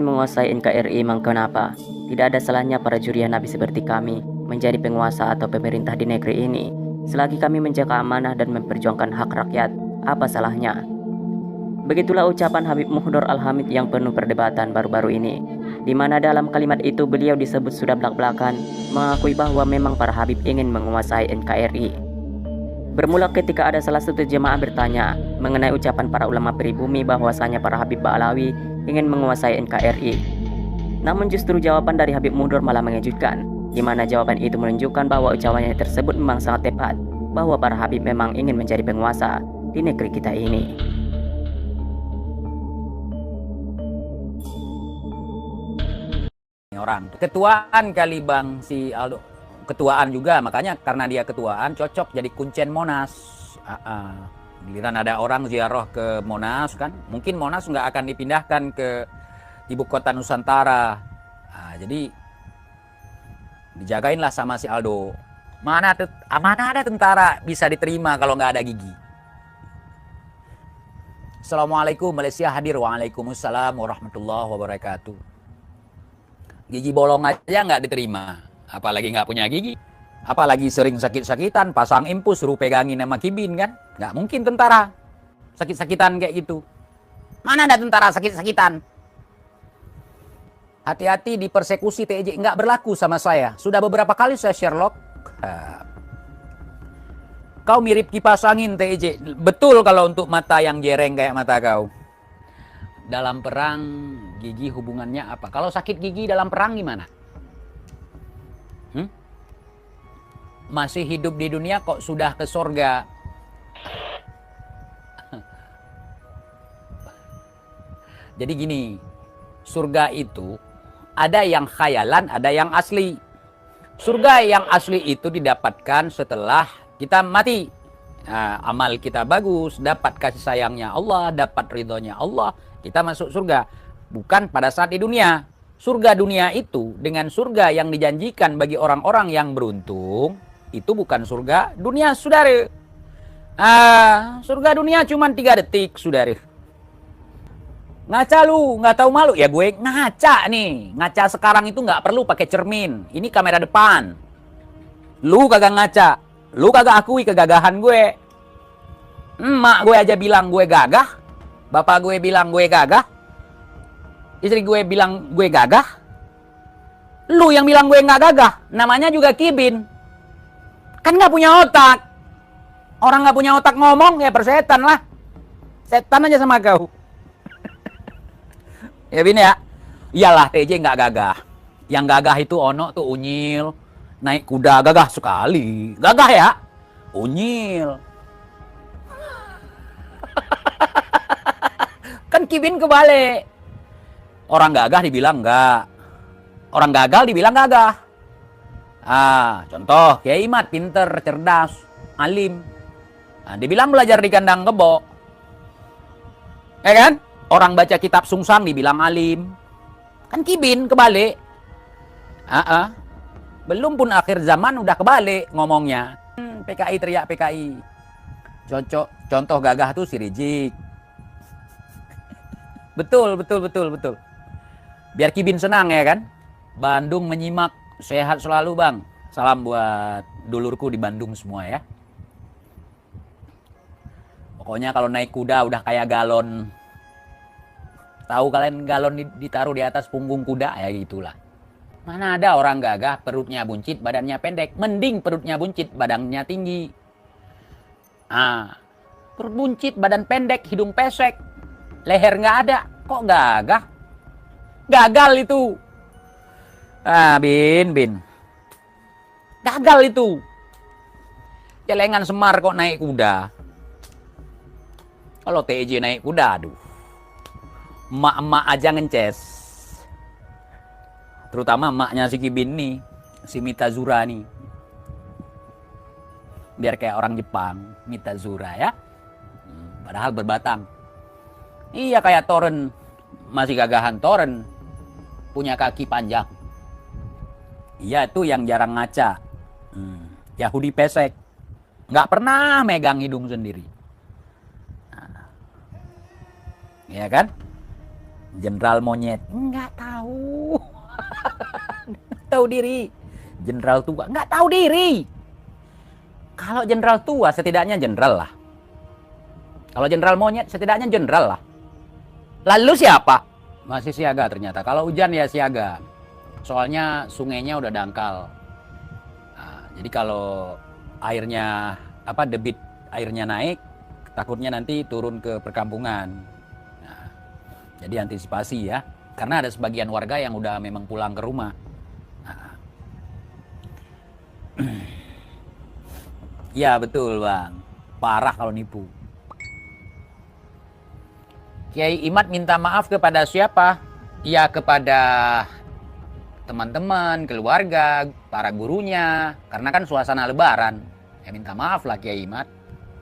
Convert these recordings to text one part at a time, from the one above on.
menguasai NKRI memang kenapa? Tidak ada salahnya para juriah Nabi seperti kami menjadi penguasa atau pemerintah di negeri ini. Selagi kami menjaga amanah dan memperjuangkan hak rakyat, apa salahnya? Begitulah ucapan Habib Muhdor Al-Hamid yang penuh perdebatan baru-baru ini, di mana dalam kalimat itu beliau disebut sudah belak-belakan mengakui bahwa memang para Habib ingin menguasai NKRI. Bermula ketika ada salah satu jemaah bertanya mengenai ucapan para ulama pribumi bahwasanya para Habib Ba'alawi ingin menguasai NKRI. Namun justru jawaban dari Habib Muhdor malah mengejutkan, di mana jawaban itu menunjukkan bahwa ucapannya tersebut memang sangat tepat, bahwa para Habib memang ingin menjadi penguasa di negeri kita ini. Orang ketuaan kali Bang si Aldo, ketuaan juga, makanya karena dia ketuaan cocok jadi kuncen Monas. Giliran ada orang ziarah ke Monas kan, mungkin Monas nggak akan dipindahkan ke ibu kota Nusantara. Jadi dijagainlah sama si Aldo. Mana ada tentara bisa diterima kalau nggak ada gigi. Assalamualaikum Malaysia hadir. Waalaikumsalam warahmatullahi wabarakatuh. Gigi bolong aja nggak diterima, apalagi nggak punya gigi, apalagi sering sakit-sakitan, pasang impus, suruh pegangin sama kibin kan, nggak mungkin tentara sakit-sakitan kayak gitu. Mana ada tentara sakit-sakitan? Hati-hati di persekusi TJ, nggak berlaku sama saya. Sudah beberapa kali saya Sherlock. Kau mirip kipas angin TJ, betul kalau untuk mata yang jereng kayak mata kau. Dalam perang gigi hubungannya apa? Kalau sakit gigi dalam perang gimana? Masih hidup di dunia kok sudah ke sorga? Jadi gini, surga itu ada yang khayalan, ada yang asli. Surga yang asli itu didapatkan setelah kita mati. Amal kita bagus, dapat kasih sayangnya Allah, dapat ridhonya Allah. Kita masuk surga, bukan pada saat di dunia. Surga dunia itu dengan surga yang dijanjikan bagi orang-orang yang beruntung, itu bukan surga dunia, saudara. Surga dunia cuma 3 detik, saudara. Ngaca lu, nggak tahu malu? Ya gue ngaca nih. Ngaca sekarang itu nggak perlu pakai cermin. Ini kamera depan. Lu kagak ngaca. Lu kagak akui kegagahan gue. Emak gue aja bilang gue gagah. Bapak gue bilang gue gagah. Istri gue bilang gue gagah. Lu yang bilang gue nggak gagah. Namanya juga kibin. Kan nggak punya otak. Orang nggak punya otak ngomong ya persetan lah. Setan aja sama kau. Ya Bin ya. Iyalah TJ nggak gagah. Yang gagah itu ono tuh Unyil. Naik kuda gagah sekali. Gagah ya. Unyil. Kan kibin kebalik. Orang gagah dibilang enggak. Orang gagal dibilang gagah. Contoh Kiai Mat pinter, cerdas, alim. Dibilang belajar di kandang kebo. Ya kan? Orang baca kitab sungsang dibilang alim. Kan kibin kebalik. Belum pun akhir zaman udah kebalik ngomongnya. PKI teriak PKI. Contoh gagah tuh si Rizik. Betul. Biar kibin senang ya kan. Bandung menyimak, sehat selalu Bang. Salam buat dulurku di Bandung semua ya. Pokoknya kalau naik kuda udah kayak galon. Tahu kalian galon ditaruh di atas punggung kuda ya gitulah. Mana ada orang gagah perutnya buncit, badannya pendek. Mending perutnya buncit, badannya tinggi. Perut buncit, badan pendek, hidung pesek. Leher nggak ada, kok gagah? Gagal itu. Bin. Gagal itu. Celengan Semar kok naik kuda. Kalau TJ naik kuda, aduh. Emak-emak aja ngences. Terutama emaknya si Kibin nih, si Mitazura nih. Biar kayak orang Jepang, Mitazura ya. Padahal berbatang. Iya kayak Toren, masih gagahan Toren, punya kaki panjang. Iya itu yang jarang ngaca. Yahudi pesek, nggak pernah megang hidung sendiri. Iya kan? Jenderal monyet, nggak tahu. Tahu diri. Jenderal tua, nggak tahu diri. Kalau jenderal tua, setidaknya jenderal lah. Kalau jenderal monyet, setidaknya jenderal lah. Lalu siapa? Masih siaga ternyata. Kalau hujan ya siaga. Soalnya sungainya udah dangkal. Nah, jadi kalau airnya, debit airnya naik, takutnya nanti turun ke perkampungan. Nah, jadi antisipasi ya. Karena ada sebagian warga yang udah memang pulang ke rumah. Ya betul bang, parah kalau nipu. Kiai Imad minta maaf kepada siapa? Ya kepada teman-teman, keluarga, para gurunya. Karena kan suasana lebaran. Ya minta maaf lah Kiai Imad.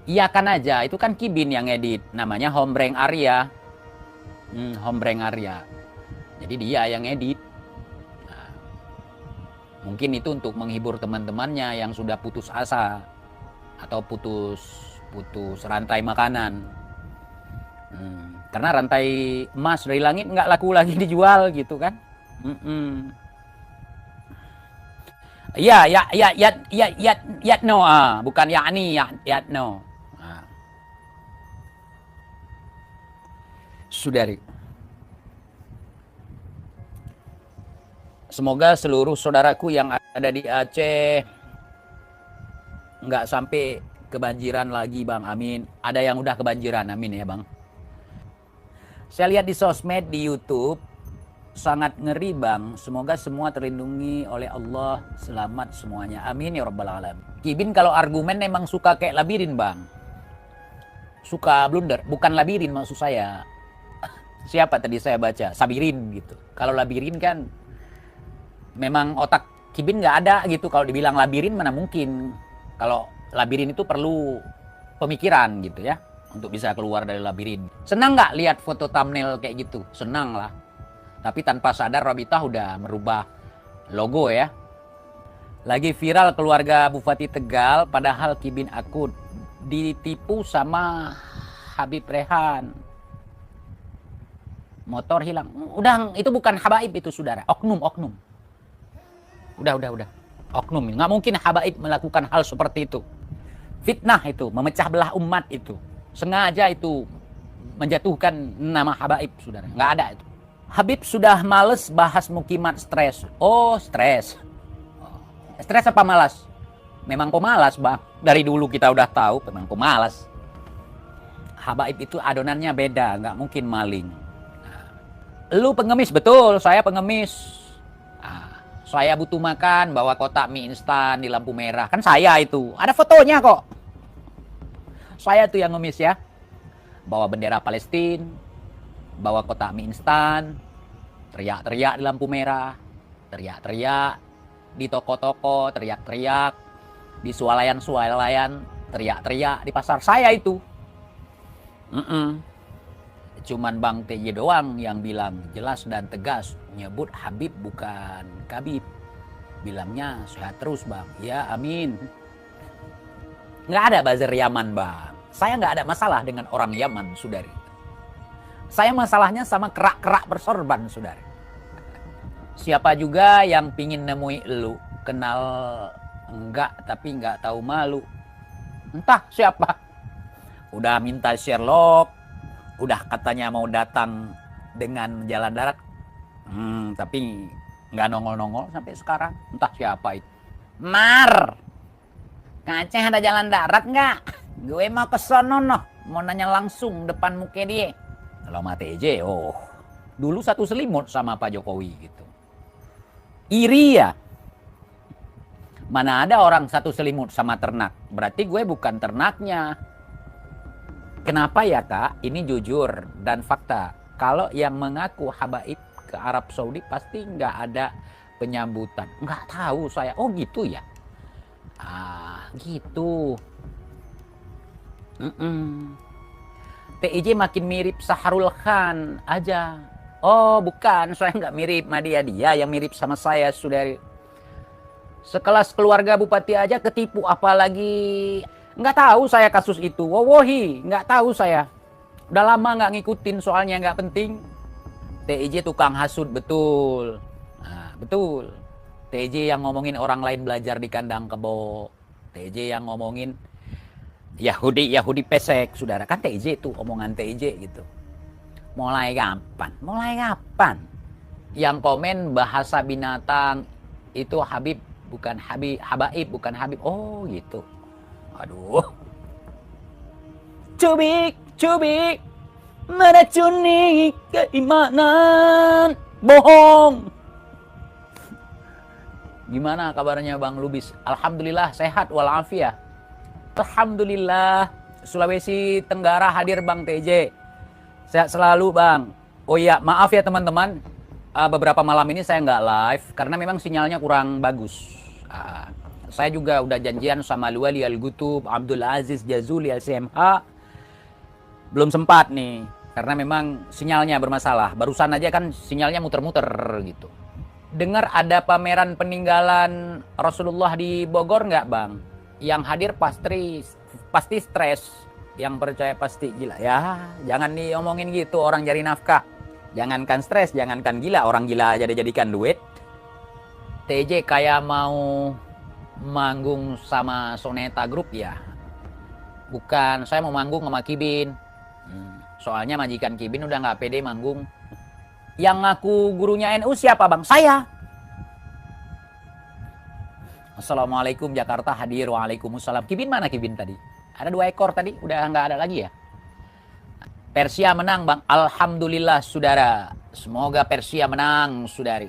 Iya kan aja, itu kan Kibin yang edit. Namanya Hombreng Arya. Hombreng Arya. Jadi dia yang edit. Nah, mungkin itu untuk menghibur teman-temannya yang sudah putus asa. Atau putus rantai makanan. Karena rantai emas dari langit nggak laku lagi dijual gitu kan. Ya no, bukan yakni, ya no. Saudari, semoga seluruh saudaraku yang ada di Aceh nggak sampai kebanjiran lagi bang, amin. Ada yang udah kebanjiran, amin ya bang. Saya lihat di sosmed, di YouTube, sangat ngeri bang. Semoga semua terlindungi oleh Allah, selamat semuanya, amin ya rabbal alamin. Kibin kalau argumen memang suka kayak labirin bang, suka blunder. Bukan labirin maksud saya, siapa tadi saya baca, sabirin gitu. Kalau labirin kan memang otak Kibin nggak ada gitu. Kalau dibilang labirin mana mungkin. Kalau labirin itu perlu pemikiran gitu ya, untuk bisa keluar dari labirin. Senang nggak lihat foto thumbnail kayak gitu? Senang lah. Tapi tanpa sadar Robita udah merubah logo ya. Lagi viral keluarga Bupati Tegal, padahal Kibin akut ditipu sama Habib Rehan. Motor hilang. Udah, itu bukan habaib itu saudara. Oknum. Udah. Oknum. Nggak mungkin habaib melakukan hal seperti itu. Fitnah itu, memecah belah umat itu. Sengaja itu menjatuhkan nama habaib, saudara. Nggak ada itu. Habib sudah males bahas mukimat stres. Oh, stres. Stres apa malas? Memang pemalas, bang. Dari dulu kita udah tahu, memang pemalas. Habaib itu adonannya beda, nggak mungkin maling. Lu pengemis, betul. Saya pengemis. Saya butuh makan, bawa kotak mie instan di lampu merah. Kan saya itu. Ada fotonya kok. Saya tuh yang ngemis ya. Bawa bendera Palestina. Bawa kotak mie instan. Teriak-teriak di lampu merah. Teriak-teriak di toko-toko. Teriak-teriak di swalayan-swalayan. Teriak-teriak di pasar. Saya itu. Cuman Bang TY doang yang bilang jelas dan tegas, nyebut Habib bukan Kabib. Bilangnya sehat terus bang. Ya amin. Nggak ada buzzer Yaman bang. Saya nggak ada masalah dengan orang Yaman saudari. Saya masalahnya sama kerak-kerak bersorban saudari. Siapa juga yang pingin nemui elu, kenal enggak tapi nggak tahu malu. Entah siapa. Udah minta Sherlock, udah katanya mau datang dengan jalan darat, tapi nggak nongol-nongol sampai sekarang. Entah siapa itu. Mar, ke Aceh ada jalan darat nggak? Gue mau ke sono noh, mau nanya langsung depan muka dia. Kalau mati aja, dulu satu selimut sama Pak Jokowi gitu. Iri ya? Mana ada orang satu selimut sama ternak? Berarti gue bukan ternaknya. Kenapa ya kak? Ini jujur dan fakta. Kalau yang mengaku habaib ke Arab Saudi pasti nggak ada penyambutan. Nggak tahu saya. Oh gitu ya? Gitu. TIJ makin mirip Sahrul Khan aja. Oh bukan, saya nggak mirip sama dia. Dia yang mirip sama saya, saudari. Sekelas keluarga bupati aja ketipu, apalagi... Nggak tahu saya kasus itu, wawohi, nggak tahu saya. Udah lama nggak ngikutin soalnya nggak penting. TJ tukang hasut, betul. Nah, betul. TJ yang ngomongin orang lain belajar di kandang kebo. TJ yang ngomongin Yahudi pesek, saudara. Kan TJ tuh, omongan TJ gitu. Mulai kapan? Mulai kapan? Yang komen bahasa binatang itu Habib, bukan Habib. Habaib, bukan Habib. Oh gitu. Aduh. Cubik. Meracuni keimanan. Bohong. Gimana kabarnya Bang Lubis? Alhamdulillah sehat walafiat. Alhamdulillah. Sulawesi Tenggara hadir Bang TJ. Sehat selalu Bang. Oh iya, maaf ya teman-teman. Beberapa malam ini saya nggak live karena memang sinyalnya kurang bagus. Saya juga udah janjian sama Luwali Al-Gutub, Abdul Aziz Jazuli LCMH. Belum sempat nih karena memang sinyalnya bermasalah. Barusan aja kan sinyalnya muter-muter gitu. Dengar ada pameran peninggalan Rasulullah di Bogor nggak Bang? Yang hadir pasti stres, yang percaya pasti gila. Ya, jangan diomongin gitu, orang cari nafkah. Jangankan stres, jangankan gila, orang gila aja dijadikan duit. TJ kayak mau manggung sama Soneta Group ya. Bukan, saya mau manggung sama Kibin. Soalnya majikan Kibin udah nggak pede manggung. Yang ngaku gurunya NU siapa Bang? Saya. Assalamualaikum Jakarta hadir. Waalaikumsalam. Kibin mana Kibin tadi? Ada 2 ekor tadi, udah nggak ada lagi ya? Persia menang Bang. Alhamdulillah saudara. Semoga Persia menang saudari.